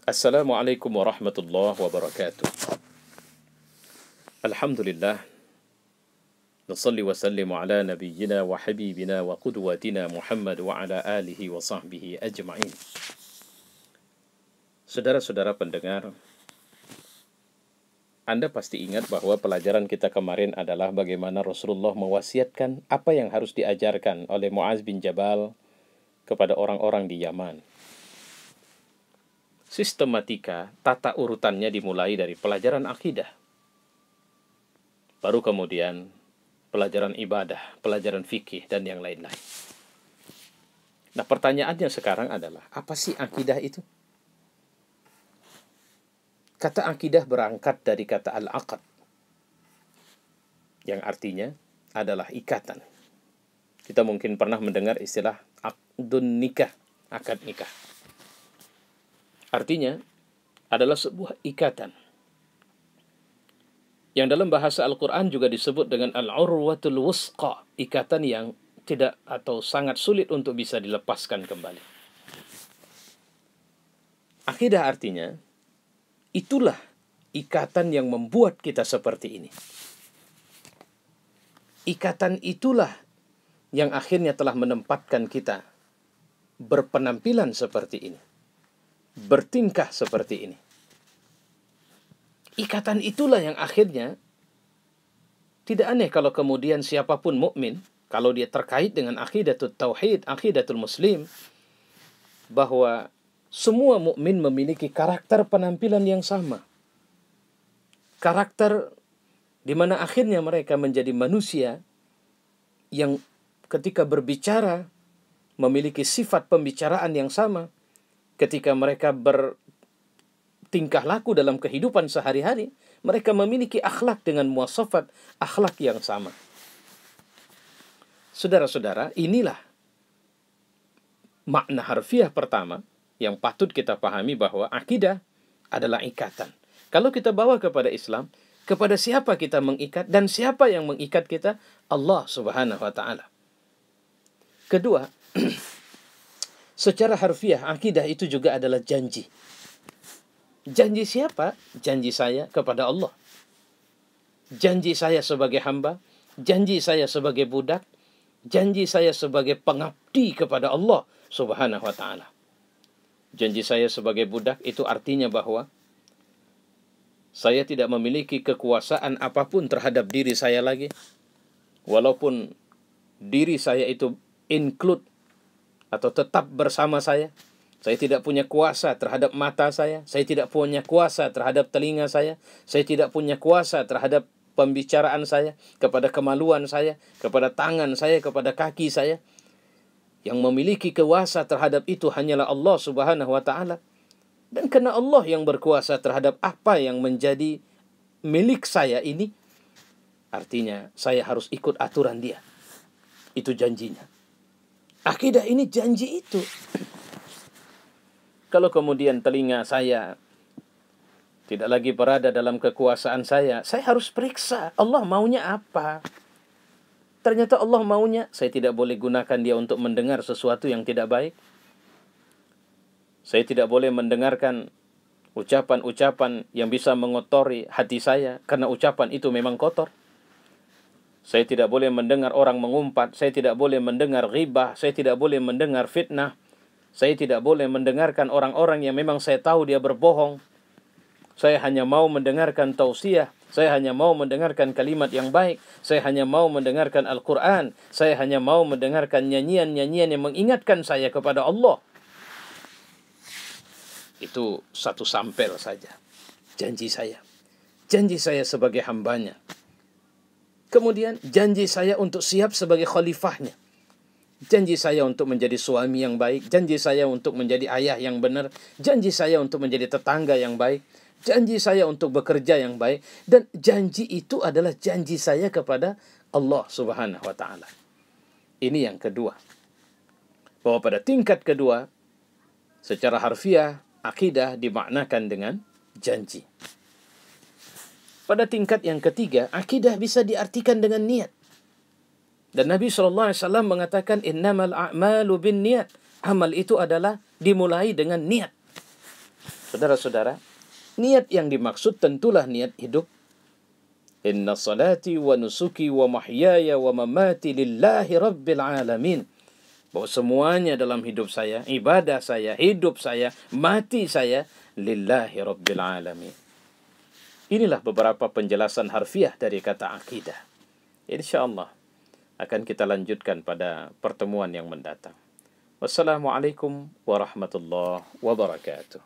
Assalamualaikum warahmatullahi wabarakatuh. Alhamdulillah. Nasalli wa sallimu ala nabiyyina wa habibina wa qudwatina Muhammad wa ala alihi wa sahbihi ajma'in. Saudara-saudara pendengar, Anda pasti ingat bahwa pelajaran kita kemarin adalah bagaimana Rasulullah mewasiatkan apa yang harus diajarkan oleh Muaz bin Jabal kepada orang-orang di Yaman. Sistematika, tata urutannya dimulai dari pelajaran akidah. Baru kemudian pelajaran ibadah, pelajaran fikih, dan yang lain-lain. Nah, pertanyaannya sekarang adalah, apa sih akidah itu? Kata akidah berangkat dari kata al-aqad, yang artinya adalah ikatan. Kita mungkin pernah mendengar istilah aqdun nikah, akad nikah. Artinya adalah sebuah ikatan yang dalam bahasa Al-Quran juga disebut dengan al-urwatul wusqa, ikatan yang tidak atau sangat sulit untuk bisa dilepaskan kembali. Akidah artinya itulah ikatan yang membuat kita seperti ini. Ikatan itulah yang akhirnya telah menempatkan kita berpenampilan seperti ini, bertingkah seperti ini. Ikatan itulah yang akhirnya tidak aneh kalau kemudian siapapun mukmin, kalau dia terkait dengan aqidatul tauhid, aqidatul muslim, bahwa semua mukmin memiliki karakter penampilan yang sama. Karakter di mana akhirnya mereka menjadi manusia yang ketika berbicara memiliki sifat pembicaraan yang sama. Ketika mereka bertingkah laku dalam kehidupan sehari-hari, mereka memiliki akhlak dengan muwasafat akhlak yang sama. Saudara-saudara, inilah makna harfiah pertama yang patut kita pahami, bahwa akidah adalah ikatan. Kalau kita bawa kepada Islam, kepada siapa kita mengikat dan siapa yang mengikat kita? Allah Subhanahu wa taala. Kedua, secara harfiah, akidah itu juga adalah janji. Janji siapa? Janji saya kepada Allah. Janji saya sebagai hamba, janji saya sebagai budak, janji saya sebagai pengabdi kepada Allah Subhanahu wa taala. Janji saya sebagai budak itu artinya bahwa saya tidak memiliki kekuasaan apapun terhadap diri saya lagi. Walaupun diri saya itu include atau tetap bersama saya tidak punya kuasa terhadap mata saya tidak punya kuasa terhadap telinga saya tidak punya kuasa terhadap pembicaraan saya, kepada kemaluan saya, kepada tangan saya, kepada kaki saya. Yang memiliki kuasa terhadap itu hanyalah Allah Subhanahu wa taala. Dan karena Allah yang berkuasa terhadap apa yang menjadi milik saya ini, artinya saya harus ikut aturan Dia. Itu janjinya. Akidah ini janji itu. Kalau kemudian telinga saya tidak lagi berada dalam kekuasaan saya harus periksa Allah maunya apa. Ternyata Allah maunya saya tidak boleh gunakan dia untuk mendengar sesuatu yang tidak baik. Saya tidak boleh mendengarkan ucapan-ucapan yang bisa mengotori hati saya, karena ucapan itu memang kotor. Saya tidak boleh mendengar orang mengumpat, saya tidak boleh mendengar ghibah, saya tidak boleh mendengar fitnah, saya tidak boleh mendengarkan orang-orang yang memang saya tahu dia berbohong. Saya hanya mau mendengarkan tausiah, saya hanya mau mendengarkan kalimat yang baik, saya hanya mau mendengarkan Al-Quran, saya hanya mau mendengarkan nyanyian-nyanyian yang mengingatkan saya kepada Allah. Itu satu sampel saja. Janji saya sebagai hambanya. Kemudian janji saya untuk siap sebagai khalifahnya. Janji saya untuk menjadi suami yang baik. Janji saya untuk menjadi ayah yang benar. Janji saya untuk menjadi tetangga yang baik. Janji saya untuk bekerja yang baik. Dan janji itu adalah janji saya kepada Allah Subhanahu wa ta'ala. Ini yang kedua. Bahwa pada tingkat kedua, secara harfiah, akidah dimaknakan dengan janji. Pada tingkat yang ketiga, akidah bisa diartikan dengan niat. Dan Nabi SAW mengatakan, innamal a'malu bin niat. Amal itu adalah dimulai dengan niat. Saudara-saudara, niat yang dimaksud tentulah niat hidup. Inna salati wa nusuki wa mahyaya wa mamati lillahi rabbil alamin. Bahwa semuanya dalam hidup saya, ibadah saya, hidup saya, mati saya, lillahi rabbil alamin. Inilah beberapa penjelasan harfiah dari kata akidah. InsyaAllah akan kita lanjutkan pada pertemuan yang mendatang. Wassalamualaikum warahmatullahi wabarakatuh.